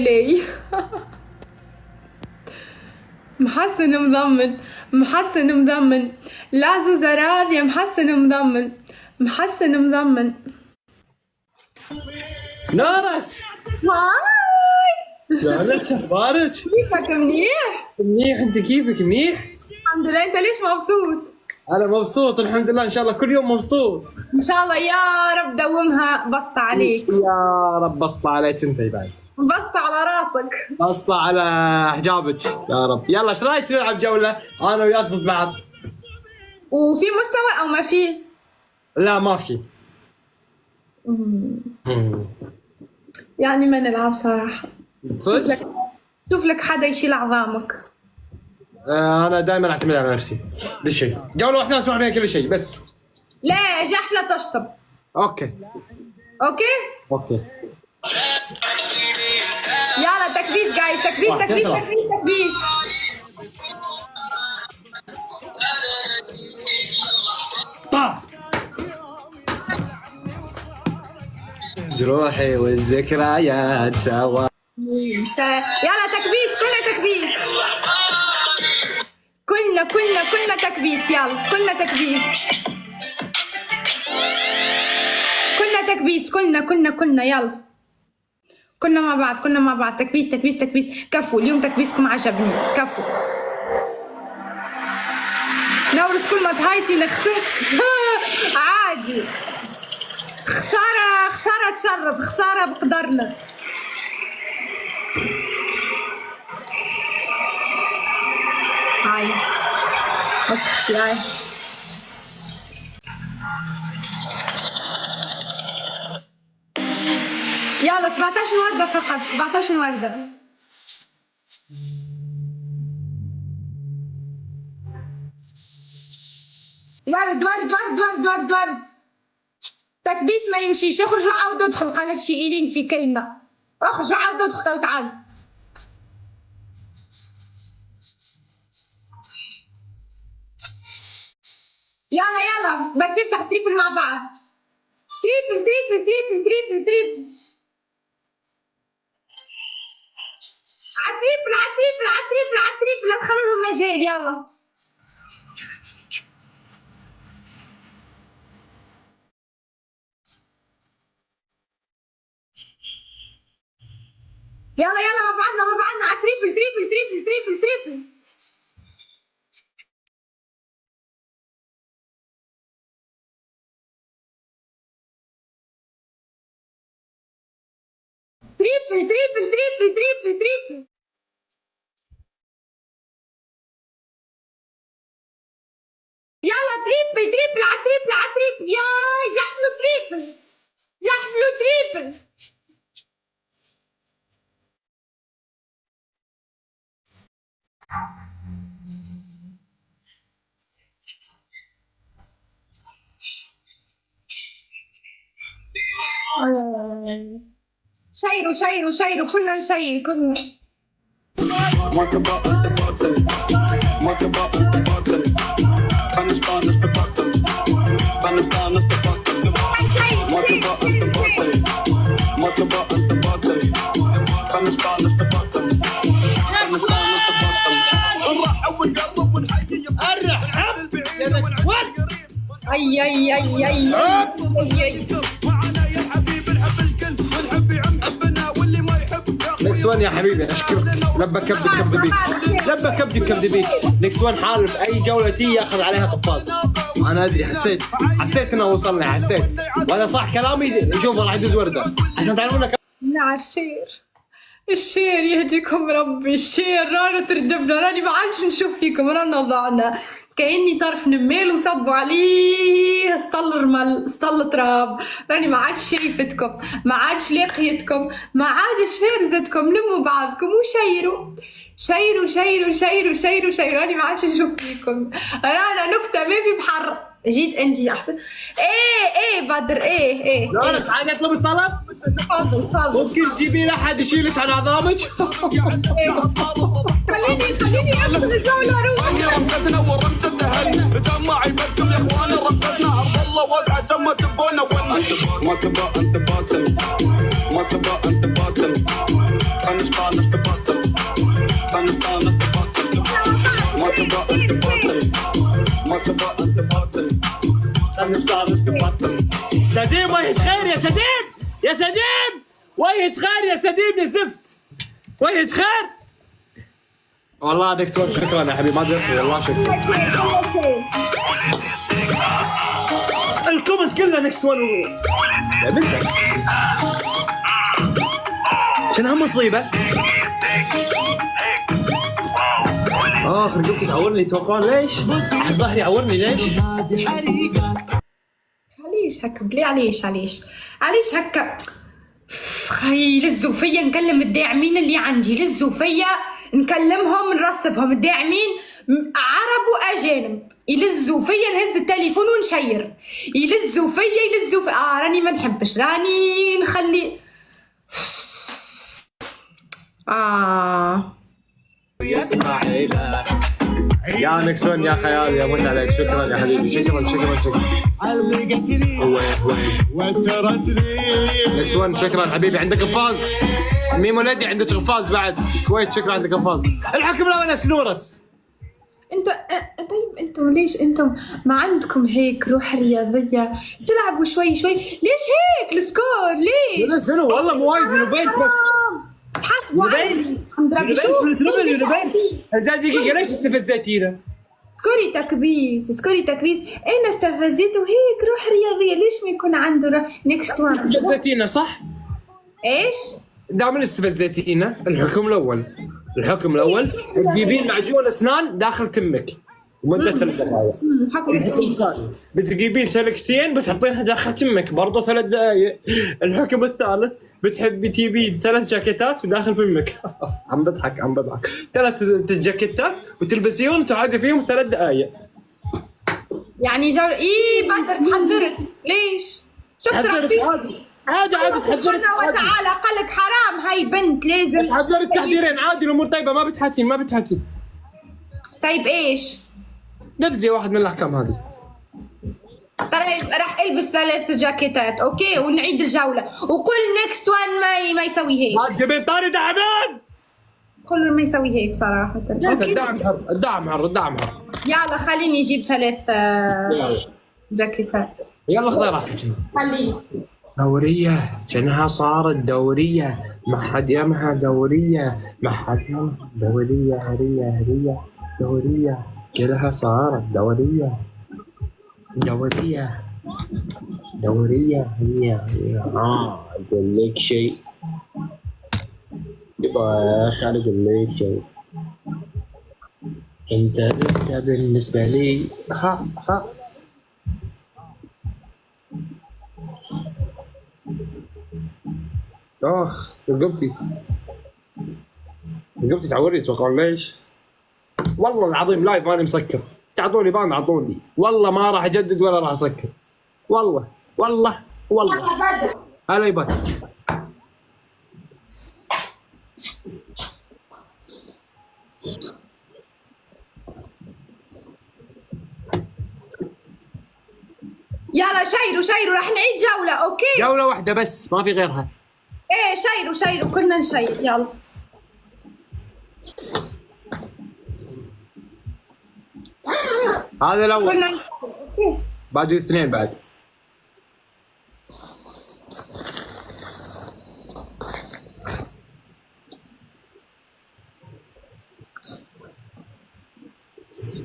لي محسن مضمن محسن مضمن لازو زراد يا محسن مضمن محسن مضمن. نورس هاي شلونك شخبارك؟ كيفك؟ منيح منيح. انت كيفك؟ منيح الحمد لله. انت ليش مبسوط؟ انا مبسوط الحمد لله، ان شاء الله كل يوم مبسوط ان شاء الله يا رب دومها. بسطة عليك يا رب. بسطة عليك انت بعد، بسطة على راسك، بسطة على حجابك يا رب. يلا ايش رايك نلعب جولة انا وياك ضد بعض؟ وفي مستوى او ما في؟ لا ما في. يعني ما نلعب صراحة. صدق؟ شوف لك حدا يشيل عظامك. انا دائما اعتمد على نفسي. ذا الشيء جولة واحدة اسمع فيها كل شيء بس. لا جحفلة تشطب. اوكي اوكي يلا تكبيس جايز. تكبيس تكبيس تكبيس تكبيس. طا جروحي والذكريات سوا. يلا تكبيس. كلنا تكبيس. كلنا تكبيس. يلا كلنا تكبيس. كلنا تكبيس. كلنا يلا. كنا مع بعض. تكبيس. كفو اليوم تكبيسكم عجبني. كفو. نورس كل ما تهايتي نخسر. عادي. خسارة تشرف. خسارة بقدرنا. هاي بس هاي. يلا 17 وردة فقط. 17 وردة. ورد. تكبيس ما يمشيش. اخرجوا عاودوا ادخلوا. قالت شي إيلين في كلمة. اخرجوا عاودوا ادخلوا. تعال يلا بس نفتح تريبل مع بعض. تريبل. عالتريبل لا تخلوا لهم مجال. يلا مع بعضنا عالتريبل. تريبل. يلا تريبل عالتريبل. ياي جحفلوا تريبل. شيروا كلنا نشير كلنا. اي نكس وان يا حبيبي اشكرك. لبى كبدي كبدي. نكس وان حارب اي جولة تي ياخذ عليها طفات. انا ادري. حسيت انه وصلني. حسيت وانا صح كلامي. شوف راح يدز ورده عشان تعرفون مع الشير يهديكم ربي. الشير رانا تردبنا. راني ما عادش نشوف فيكم. رانا ضعنا كأني طرف نميل وصبوا عليه اسطل تراب. راني ما عادش شايفتكم. ما عادش لقيتكم. ما عادش فارزتكم. لموا بعضكم وشيروا. راني ما عادش نشوف فيكم. رانا نكتة ما في بحر. جيت انت احسن. ايه بدر. ايه لا سعادة اطلب الطلب. تفضل. ممكن تجيبين احد يشيلك عن عظامك؟ خليني ادخل الجولة اروح. رمستنا ورمستنا هل جماعي بدكم يا اخوانا. رمستنا ارض الله واسعة جمة تبونا ون. ما تبى انت باطل. خلنا تبطل استانس تبطل ما تبقى تبطل ما تبقى تبطل استانس تبطل. سديم وجهة خير يا سديم، يا سديم وجهة خير يا سديم يا زفت، وجهة خير. والله نكست وان شكرا يا حبيبي، ما ادري والله شكرا. الكومنت كله نكست وان يا بنتك. شنها مصيبة؟ رقبتي تعورني، يتوقعون ليش؟ احس ظهري يعورني ليش؟ علاش هكا بلي علاش هكا؟ خي لزوا فيا نكلم الداعمين اللي عندي، لزوا فيا نكلمهم نرصفهم. الداعمين عرب واجانب يلزوا فيا، نهز التليفون ونشير، يلزوا فيا راني ما نحبش، راني نخلي يسمع إله يا نكسون يا خيال يا من عليك، شكرا يا حبيبي، شكرا. علقتني وترتني نكسون شكرا حبيبي. عندك قفاز ميمو لدي، عندك قفاز بعد كويت، شكرا. عندك قفاز. الحكم لا انا سنورس. انتوا طيب انتوا ليش انتم ما عندكم هيك روح رياضيه؟ تلعبوا شوي ليش هيك السكور ليش؟ لا شنو والله مو وايد من بيس بس تحاسبوا يونيبيس هذا دقيقة ليش استفزيتينا؟ سكوري تكبيس انا استفزيته هيك روح رياضيه، ليش ما يكون عنده نيكست وان؟ استفزيتينا صح؟ ايش؟ دائما استفزيتينا. الحكم الأول تجيبين معجون أسنان داخل تمك ومدة 3 دقائق. الحكم الثاني بتجيبين سلكتين بتحطينها داخل تمك برضه 3 دقائق. الحكم الثالث تجيبين 3 جاكيتات وداخل فمك. عم بضحك 3 جاكيتات وتلبسيهم وتقعدي فيهم 3 دقائق. يعني بدر تحضرت ليش؟ شفت ربي عادي تحضرت سبحانه وتعالى قالك حرام هاي بنت لازم تحضرت تحضيرين عادي، الامور طيبه ما بتحاتين. طيب ايش؟ نبذي واحد من الاحكام هذه. طيب راح البس 3 جاكيتات اوكي ونعيد الجوله وقل نيكست وان ما يسوي هيك. ما تجيبين طاري دعمان، قل ما يسوي هيك صراحه. الدعم حر. يلا خليني اجيب 3 جاكيتات. يلا خذي راحتك. خليني دورية شنها صارت دورية، ما حد يمها دورية، ما حد يمها دورية. هرية دورية كلها صارت دورية هي أقول لك شيء يبقى خالد أقول لك شيء، أنت لسه بالنسبة لي ها رقبتي تعورني، توقعون ليش؟ والله العظيم لايف ماني مسكر، تعطوني بان اعطوني، والله ما راح اجدد ولا راح اسكر، والله هلا يبان. يلا شيروا راح نعيد جولة اوكي؟ جولة واحدة بس ما في غيرها. ايه شيروا كلنا نشير يلا. هذا الاول كلنا نشير اوكي. باقي 2 بعد.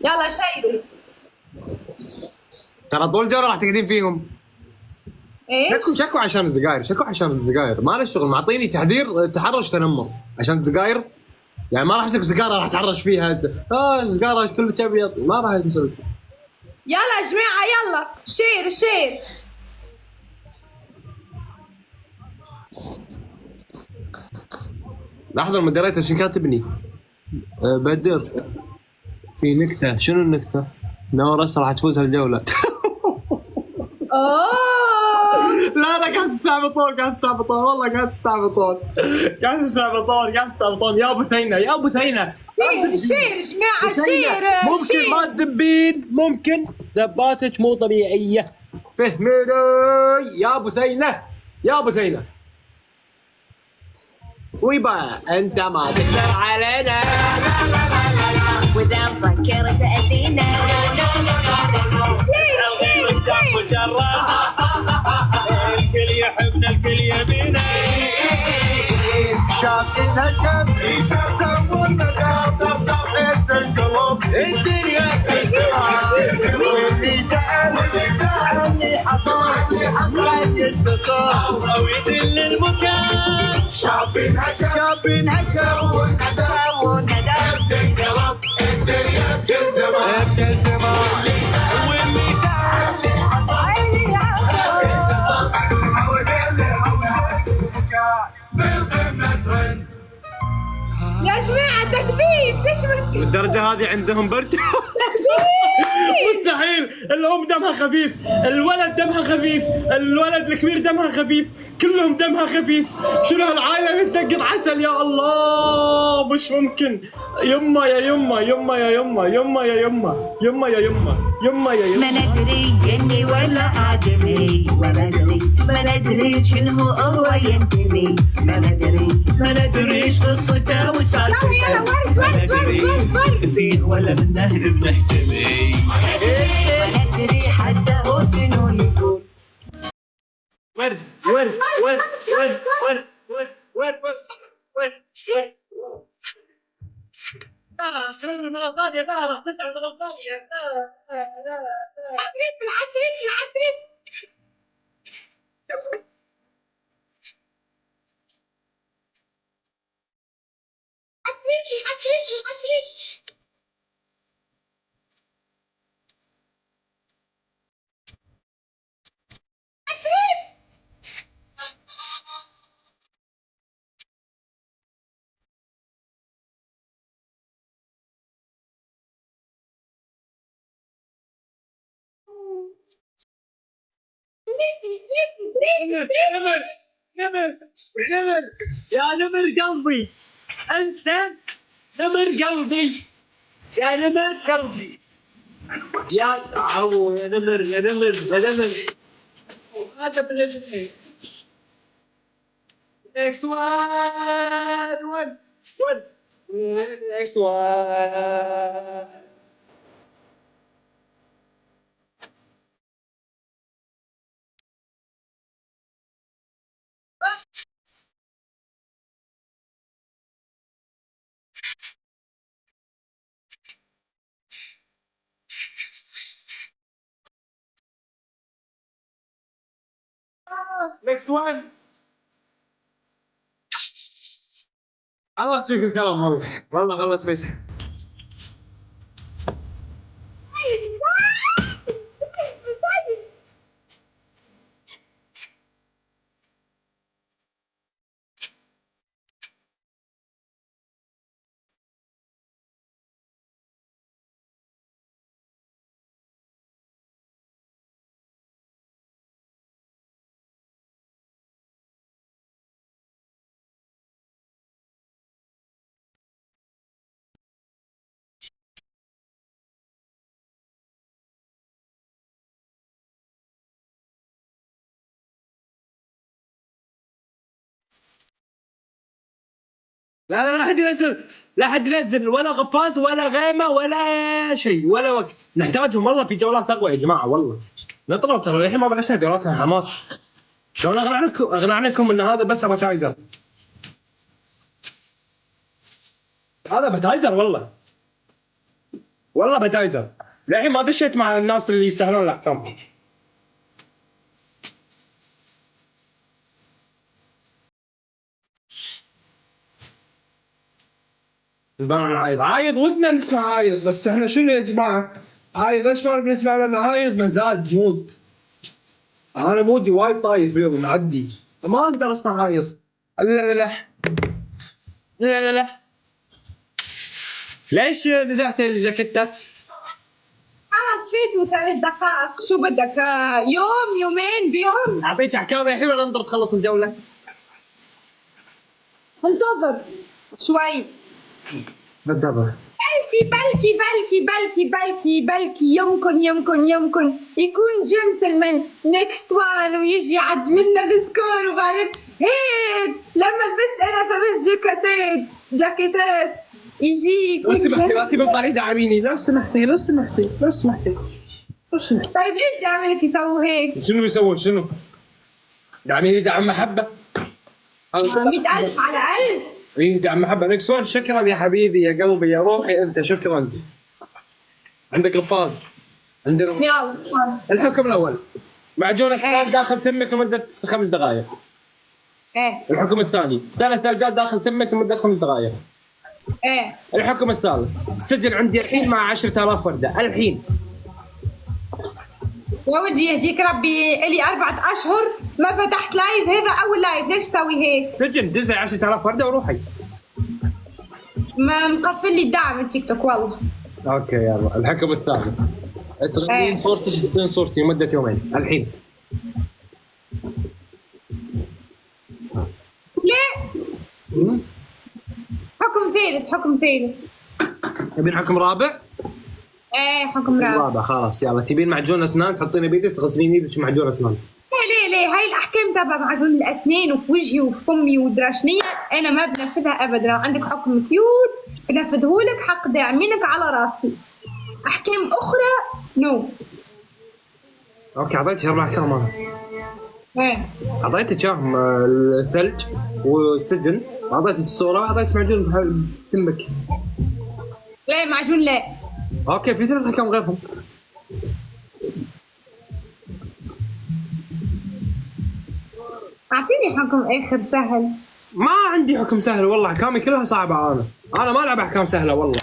يلا شيروا. ترى طول الجولة راح تقعدين فيهم. ايش؟ شكو عشان السجاير، ما له شغل، معطيني تحرش تنمر عشان السجاير، يعني ما راح امسك سيجاره راح اتحرش فيها. سيجاره كل ابيض ما راح اسوي. يلا يا جماعه يلا شير. لحظه المودريتر شو كاتبني؟ بدر في نكته، شنو النكته؟ نورس راح تفوز هالجوله. لا قاعد تستعبطون والله قاعد تستعبطون يا ابو ثينه شير جماعه شير. ممكن ما تذبين، ممكن ذباتك مو طبيعيه، فهميني يا ابو ثينه. ويبا انت ما تقدر علينا. واذا مفكر تأذينا الكل يحبنا الكل يبينا. شافنا شاف سوونا داب القلوب الدنيا كسرها. واللي سألني حصل لك اتصال او يدل المكان. شافنا سوونا سوونا داب القلب الدنيا بكل زمان. واللي يا جماعة تكبير، ليش ما تكبير؟ الدرجة هذه عندهم برد. مستحيل. الأم دمها خفيف، الولد دمها خفيف، الولد الكبير دمها خفيف، كلهم دمها خفيف. شنو هالعائلة بتدقط عسل يا الله؟ مش ممكن. يما يا يما يما يا يما يما يا يما يما يا يما يما يا يما. ما ندري اني ولا ادري ما ندري شنو هو ينتمي ما ندري ايش قصته وسالفته ما ندري فيه ولا منه بنحتمي ما ندري حتى هو شنو يقول. ورد ورد ورد ورد ورد ورد ورد ورد ورد. نمر نمر نمر يا نمر قلبي، انت نمر قلبي يا نمر قلبي يا عو يا نمر يا نمر يا نمر. هذا بالنسبة next one next one. next one. خلاص فيك الكلام والله خلاص فيك. لا لا حد ينزل، لا حد ينزل ولا غفاز ولا غيمه ولا شيء ولا وقت. نحتاجهم والله في جولات اقوى يا جماعه والله. نطلب ترى الحين ما بلشنا جولاتنا حماس. شلون اقنعنكم ان هذا بس ابتايزر؟ هذا بتايزر والله بتايزر. للحين ما دشيت مع الناس اللي يستاهلون الاحكام. عايض ودنا نسمع عايض، بس احنا شنو يا جماعه؟ عايض ليش ما بنسمع؟ لان عايض مزاج مود. انا مودي وايد طايف اليوم معدي، ما اقدر اسمع عايض. لا لا لا لا لا لا. ليش نزعت الجاكيتات؟ خلاص فيتوا 3 دقائق، شو بدك؟ يوم يومين بيوم. اعطيك احكام الحين ولا ننطر تخلص الجوله؟ انتظر شوي. بالضبط. بلكي يمكن يكون جنتلمان نيكست وان ويجي يعدل لنا السكور وبعدين هيك لما لبست انا 3 جاكيتات يجي لو يكون سمحتي لا جنتلمان. تبطلي دعميني، لو سمحتي. طيب ليش دعمك يسووا هيك؟ شنو بيسوي شنو؟ دعميني دعم محبة. 100,000 على 1000. ايه دعم محبة. نكس وان شكرا يا حبيبي يا قلبي يا روحي انت، شكرا. عندك الفاز. عندنا يلا الحكم الاول، معجون اسنان داخل تمك لمدة 5 دقائق. ايه الحكم الثاني 3 ثلجات داخل تمك لمدة 5 دقائق. ايه الحكم الثالث السجن عندي الحين مع 10,000 وردة الحين. يا ودي يهديك ربي، الي 4 اشهر ما فتحت لايف، هذا اول لايف، ليش تسوي هيك؟ سجن دزي 10,000 وردة وروحي. ما مقفل لي الدعم التيك توك والله. اوكي يلا الحكم الثالث، تغنين صورتي تحطين صورتي لمدة 2 يومين الحين. ليه؟ حكم ثالث. تبين حكم رابع؟ ايه حكم رابع. خلاص يلا. تبين معجون اسنان تحطينه بيدك تغسلين ايدك معجون اسنان. ليه هاي الاحكام تبع معجون الاسنان وفي وجهي وفي فمي ودراشنية انا ما بنفذها ابدا. لو عندك حكم كيوت بنفذهولك حق داعمينك على راسي. احكام اخرى نو. اوكي اعطيتك 4 احكام انا. ايه اعطيتك اياهم الثلج والسجن، اعطيتك الصورة، اعطيتك معجون تمك. لا معجون لا. اوكي في 3 احكام غيرهم. اعطيني حكم اخر سهل. ما عندي حكم سهل والله، احكامي كلها صعبة. انا ما العب احكام سهلة والله.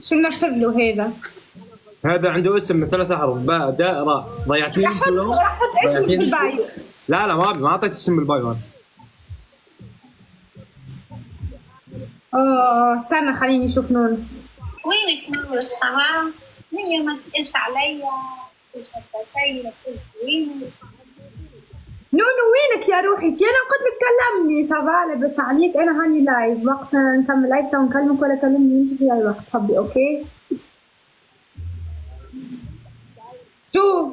شو ننفذ له هذا؟ هذا عنده اسم من 3 احرف، باء داء راء. ضيعتيني راح احط اسمي في البايو. لا ما اعطيت اسم بالبايو انا. استنى خليني اشوف نون. وينك نور السماء؟ هي ما تقلش عليا، مش هتسير وينك؟ نونو وينك يا روحي؟ انا قلت لك كلمني سافا بس عليك، انا هاني لايف وقت نكمل لايف تو نكلمك ولا كلمني انت في اي وقت حبي. اوكي شو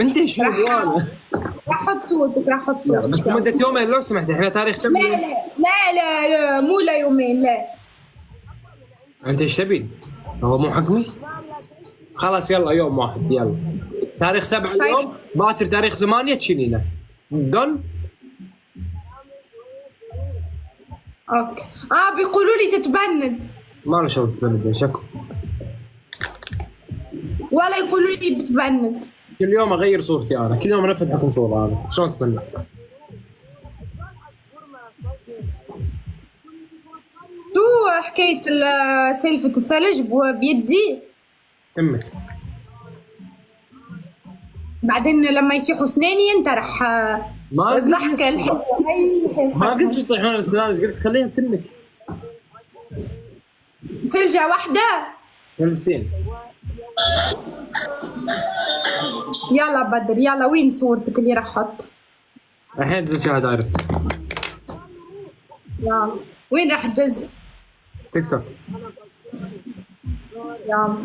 انت شو وانا راح احط صوتك بس لمدة 2 يومين لو سمحت. احنا تاريخ كم؟ لا مو لا يومين لا. انت ايش تبين؟ هو مو حكمي؟ خلاص يلا يوم واحد يلا. تاريخ 7 اليوم، باكر تاريخ 8 تشيلينه. دون. اوكي بيقولوا لي تتبند. ما له شغل تبند شكو. ولا يقولوا لي بتبند. كل يوم اغير صورتي انا، كل يوم انفذ حكم صورة انا، شلون تبند؟ شو حكاية سلفة الثلج بيدي؟ امك بعدين لما يطيحوا اسناني انت راح ما الضحكة الحلوة هي. ما قلت يطيحون الاسنان، قلت خليها بتمك. ثلجة واحدة. جلستين. يلا بدر يلا، وين صورتك اللي راح احط؟ الحين تزوجها دايركت. يلا وين راح تدز؟ تيك توك. يلا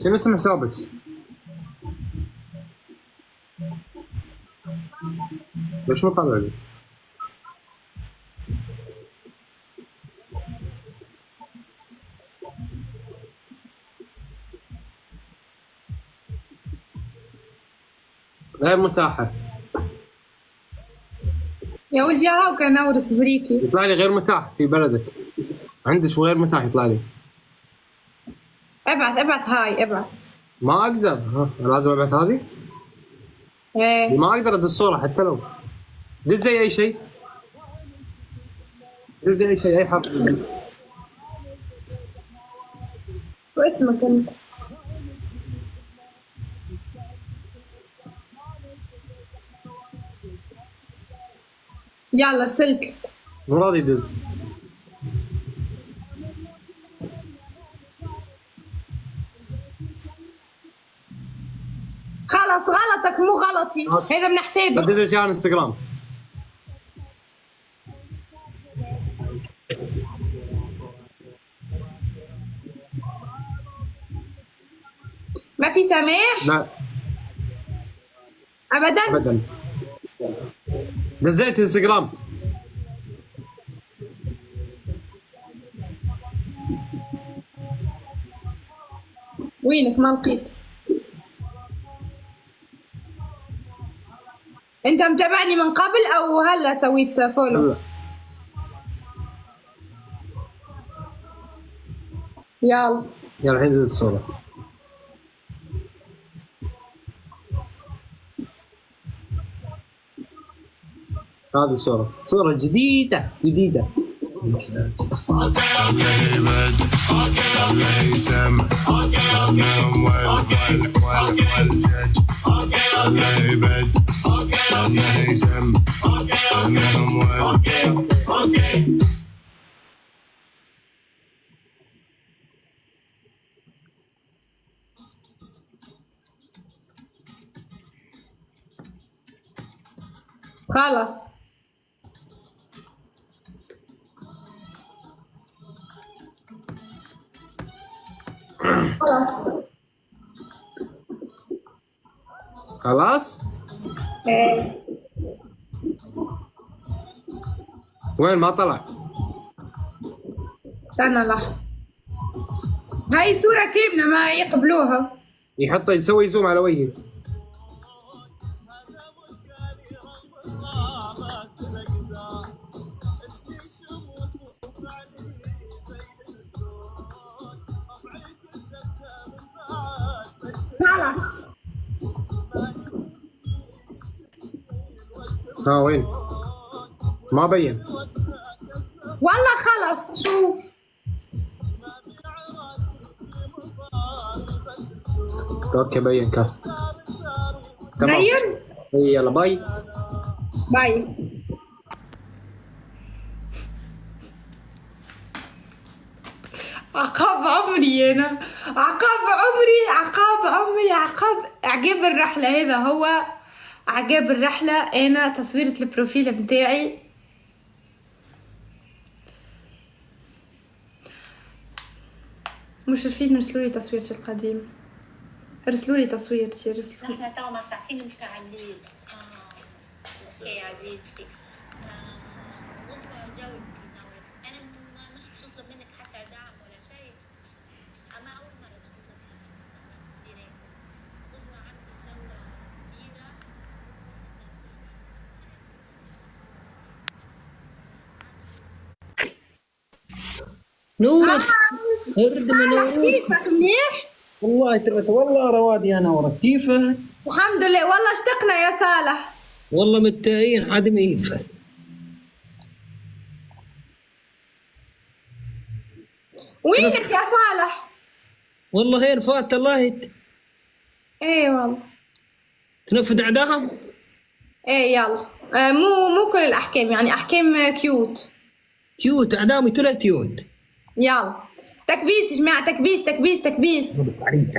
شنو اسم حسابك؟ ليش ما طلع لي؟ غير متاحة. يا ولدي هاو كان اورس بريكي. يطلع لي غير متاح في بلدك. عندك غير متاح يطلع لي. ابعث هاي ابعث. ما اقدر. أنا لازم ابعث هذه؟ ايه ما اقدر ادز الصورة حتى لو. دزي اي شيء. دزي اي شيء اي حرف. واسمك انت؟ يلا ارسلت. مو راضي يدز. خلص غلطك مو غلطي، هذا من حسابك. بدزت على انستغرام. ما في سماح؟ لا ابدا ابدا. نزلت انستغرام. وينك؟ ما لقيت. انت متابعني من قبل او هلا سويت فولو؟ لا. يلا يلا الحين نزلت الصورة. هذه صورة جديدة. خلاص خلاص. ايه. وين ما طلع؟ استنى لحظة، هاي صورة كاملة ما يقبلوها. يسوي زوم على وجهي. خلاص ها وين؟ ما بين. والله خلص شوف. اوكي بين كان. تمام. بين؟ إيه يلا باي. باي. عقاب عمري انا، عقاب الرحلة. هذا هو عقاب الرحلة. انا تصويرة البروفيل بتاعي مش عارفين يرسلوا لي تصويرتي القديمة. ارسلوا لي تصويرتي، ارسلوا. احنا تو ساعتين مشتغلين. اوكي يا عزيزتي. والله جاوبك انا مش بطلب منك حتى دعم ولا شيء. اما اول مره بطلب منك خذوا عندي جوله كبيره. نورك ارد من نورك. كيفك؟ منيح والله تبت والله روادي انا ورا كيفك؟ الحمد لله. والله اشتقنا يا صالح. والله متاهين حد ما ينفد. وينك يا صالح؟ والله هين فات الله ايه والله. تنفذ اعدائهم. ايه يلا. مو كل الاحكام، يعني احكام كيوت. كيوت اعدامي 3 يوت. يلا تكبيس يا جماعه، تكبيس. تعريف